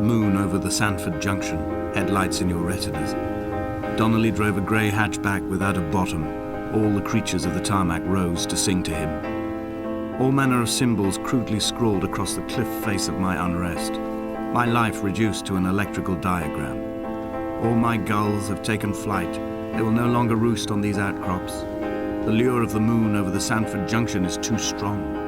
moon over the Sanford Junction, headlights in your retinas. Donnelly drove a grey hatchback without a bottom. All the creatures of the tarmac rose to sing to him. All manner of symbols crudely scrawled across the cliff face of my unrest. My life reduced to an electrical diagram. All my gulls have taken flight. They will no longer roost on these outcrops. The lure of the moon over the Sanford Junction is too strong.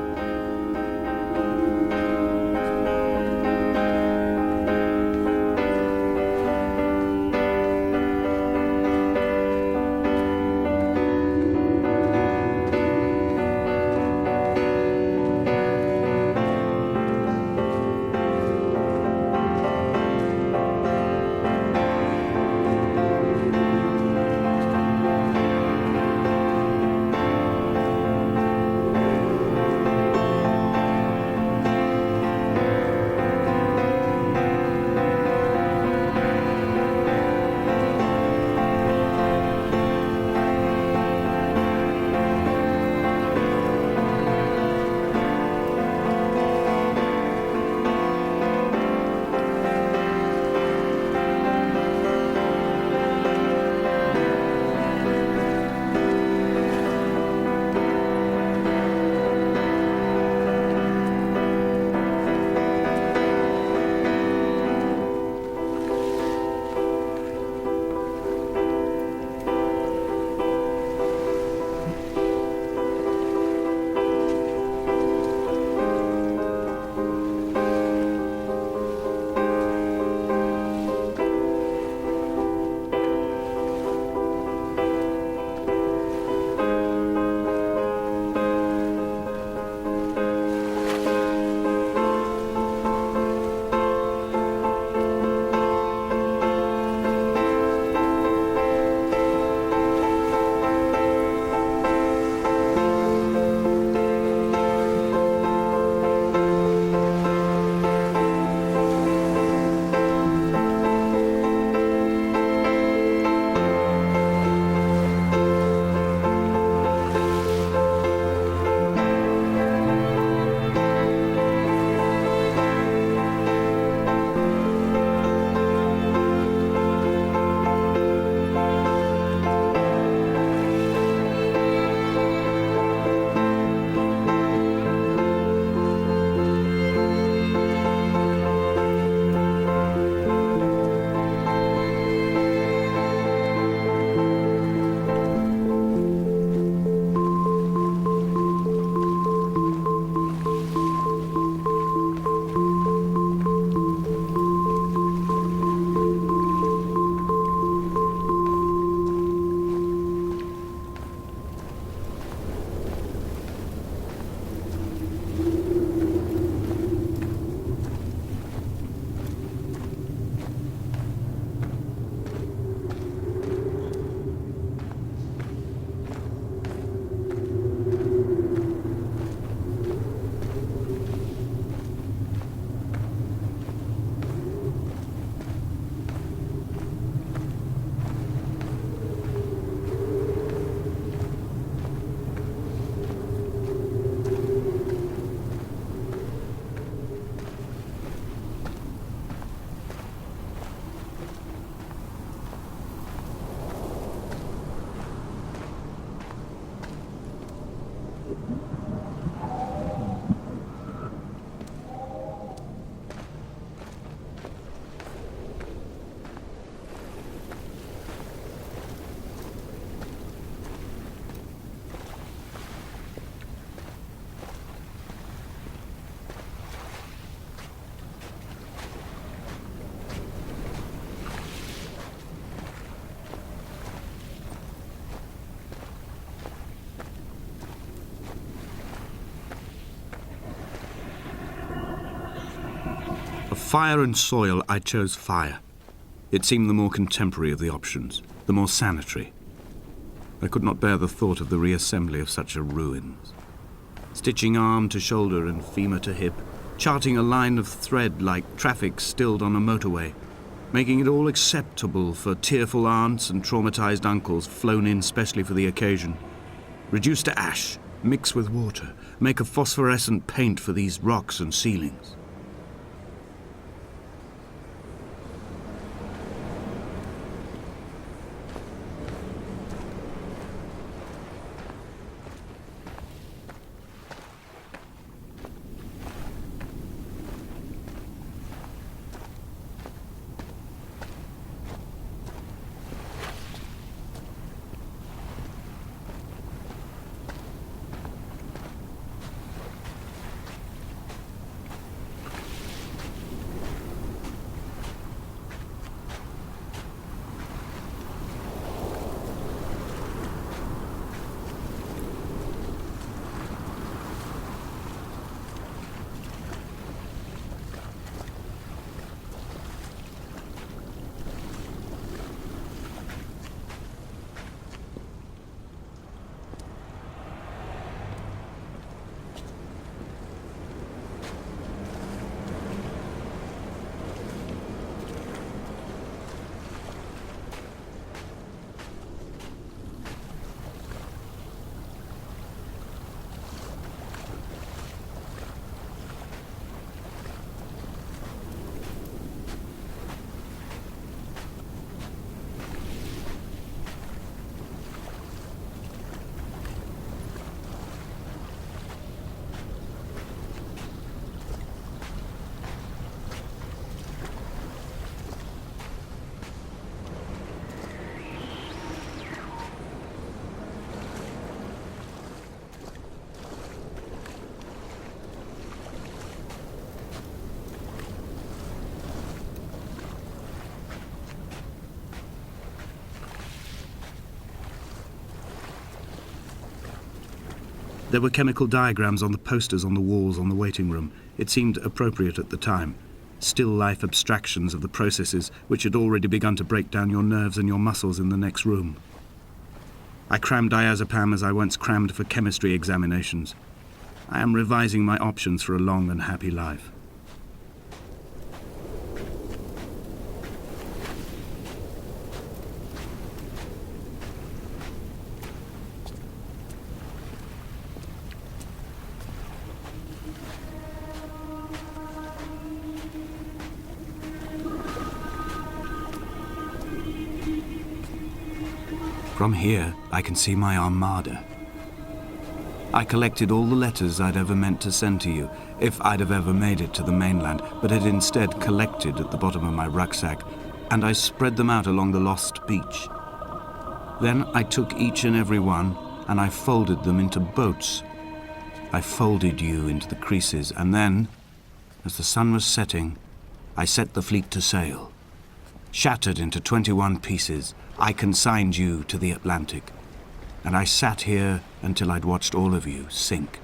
Of fire and soil, I chose fire. It seemed the more contemporary of the options, the more sanitary. I could not bear the thought of the reassembly of such a ruins. Stitching arm to shoulder and femur to hip, charting a line of thread like traffic stilled on a motorway, making it all acceptable for tearful aunts and traumatized uncles flown in specially for the occasion. Reduce to ash, mix with water, make a phosphorescent paint for these rocks and ceilings. There were chemical diagrams on the posters on the walls on the waiting room. It seemed appropriate at the time. Still life abstractions of the processes which had already begun to break down your nerves and your muscles in the next room. I crammed diazepam as I once crammed for chemistry examinations. I am revising my options for a long and happy life. From here, I can see my armada. I collected all the letters I'd ever meant to send to you, if I'd have ever made it to the mainland, but had instead collected at the bottom of my rucksack, and I spread them out along the lost beach. Then I took each and every one, and I folded them into boats. I folded you into the creases, and then, as the sun was setting, I set the fleet to sail. Shattered into 21 pieces, I consigned you to the Atlantic, and I sat here until I'd watched all of you sink.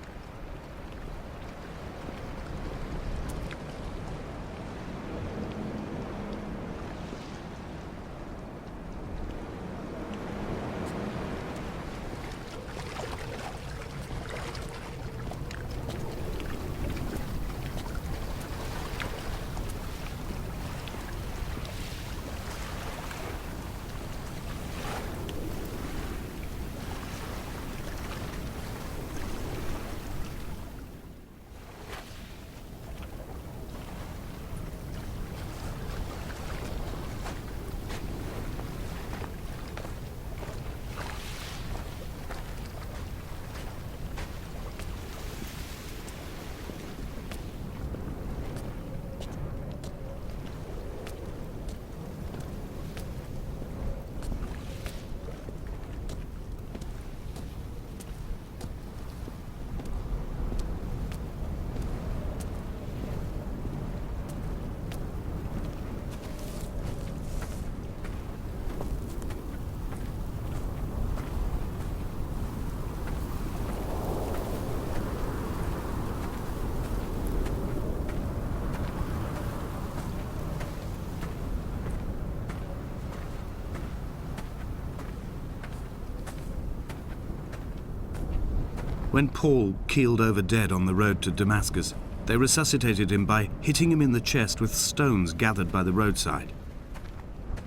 When Paul keeled over dead on the road to Damascus, they resuscitated him by hitting him in the chest with stones gathered by the roadside.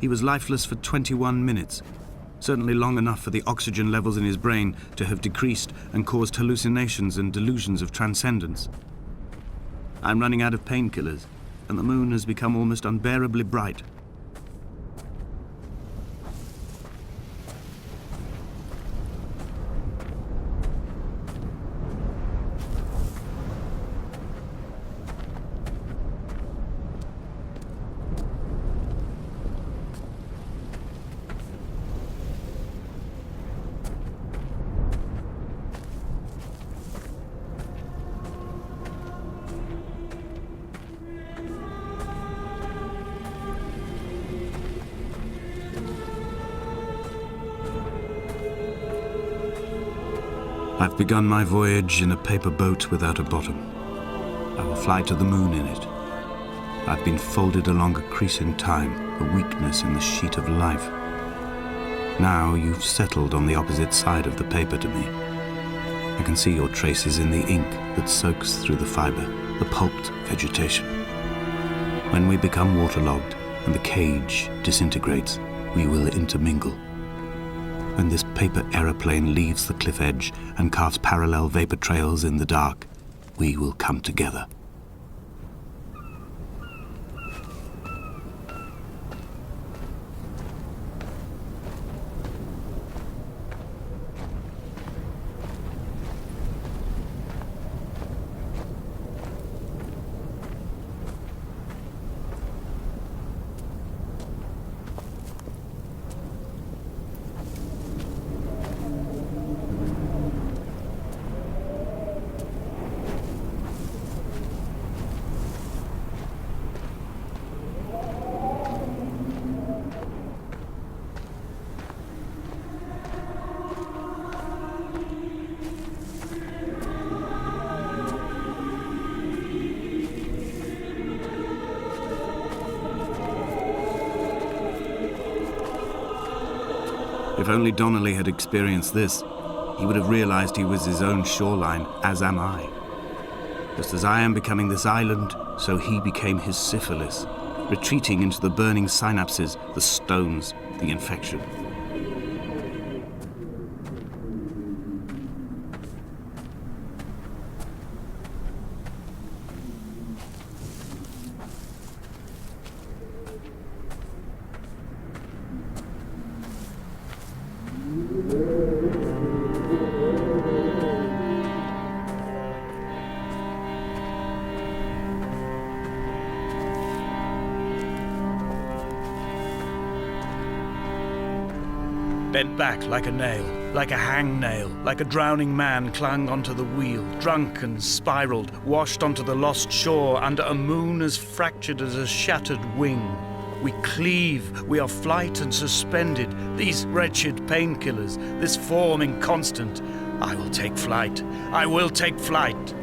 He was lifeless for 21 minutes, certainly long enough for the oxygen levels in his brain to have decreased and caused hallucinations and delusions of transcendence. I'm running out of painkillers, and the moon has become almost unbearably bright. I've begun my voyage in a paper boat without a bottom. I will fly to the moon in it. I've been folded along a crease in time, a weakness in the sheet of life. Now you've settled on the opposite side of the paper to me. I can see your traces in the ink that soaks through the fiber, the pulped vegetation. When we become waterlogged and the cage disintegrates, we will intermingle. When this paper aeroplane leaves the cliff edge and casts parallel vapor trails in the dark, we will come together. If only Donnelly had experienced this, he would have realized he was his own shoreline, as am I. Just as I am becoming this island, so he became his syphilis, retreating into the burning synapses, the stones, the infection. Bent back like a nail, like a hangnail, like a drowning man clung onto the wheel, drunk and spiraled, washed onto the lost shore under a moon as fractured as a shattered wing. We cleave, we are flight and suspended, these wretched painkillers, this form inconstant. I will take flight, I will take flight.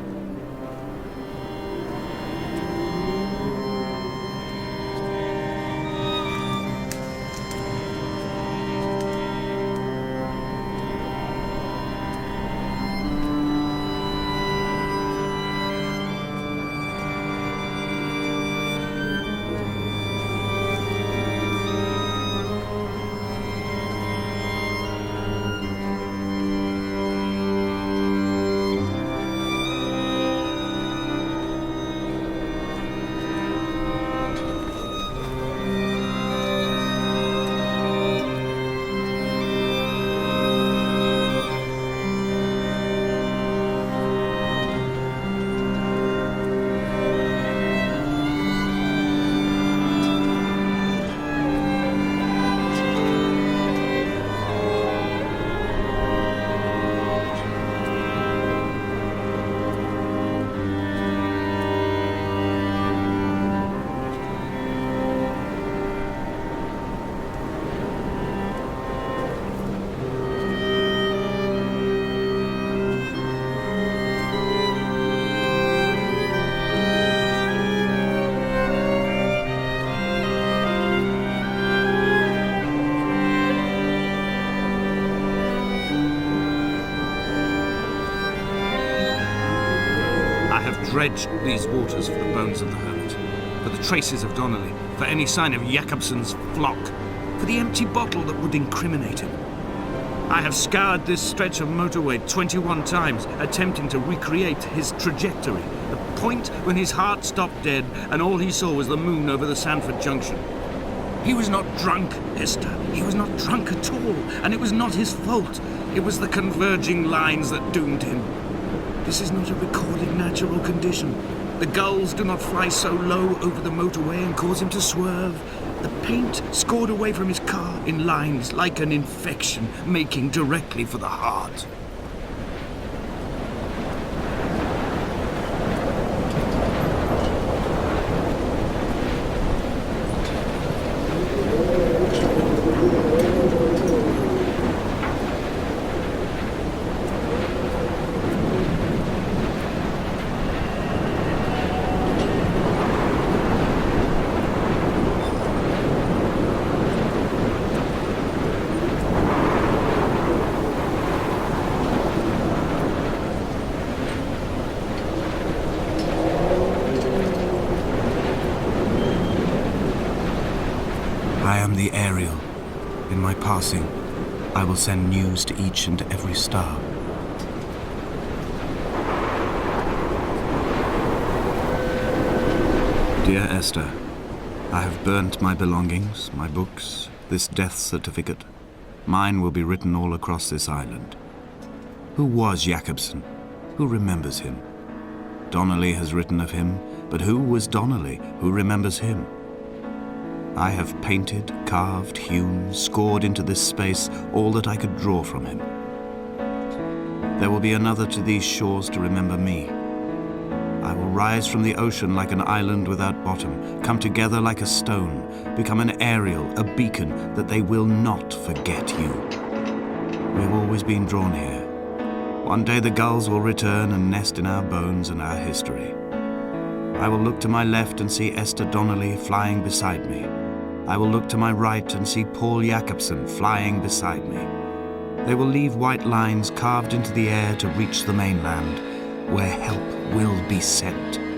Dredged these waters for the bones of the hermit, for the traces of Donnelly, for any sign of Jakobsen's flock, for the empty bottle that would incriminate him. I have scoured this stretch of motorway 21 times, attempting to recreate his trajectory, the point when his heart stopped dead and all he saw was the moon over the Sanford Junction. He was not drunk, Esther. He was not drunk at all, and it was not his fault. It was the converging lines that doomed him. This is not a recorded natural condition. The gulls do not fly so low over the motorway and cause him to swerve. The paint scored away from his car in lines like an infection, making directly for the heart. I am the Ariel. In my passing, I will send news to each and every star. Dear Esther, I have burnt my belongings, my books, this death certificate. Mine will be written all across this island. Who was Jakobsen? Who remembers him? Donnelly has written of him, but who was Donnelly? Who remembers him? I have painted, carved, hewn, scored into this space all that I could draw from him. There will be another to these shores to remember me. I will rise from the ocean like an island without bottom, come together like a stone, become an Ariel, a beacon, that they will not forget you. We have always been drawn here. One day the gulls will return and nest in our bones and our history. I will look to my left and see Esther Donnelly flying beside me. I will look to my right and see Paul Jakobsen flying beside me. They will leave white lines carved into the air to reach the mainland, where help will be sent.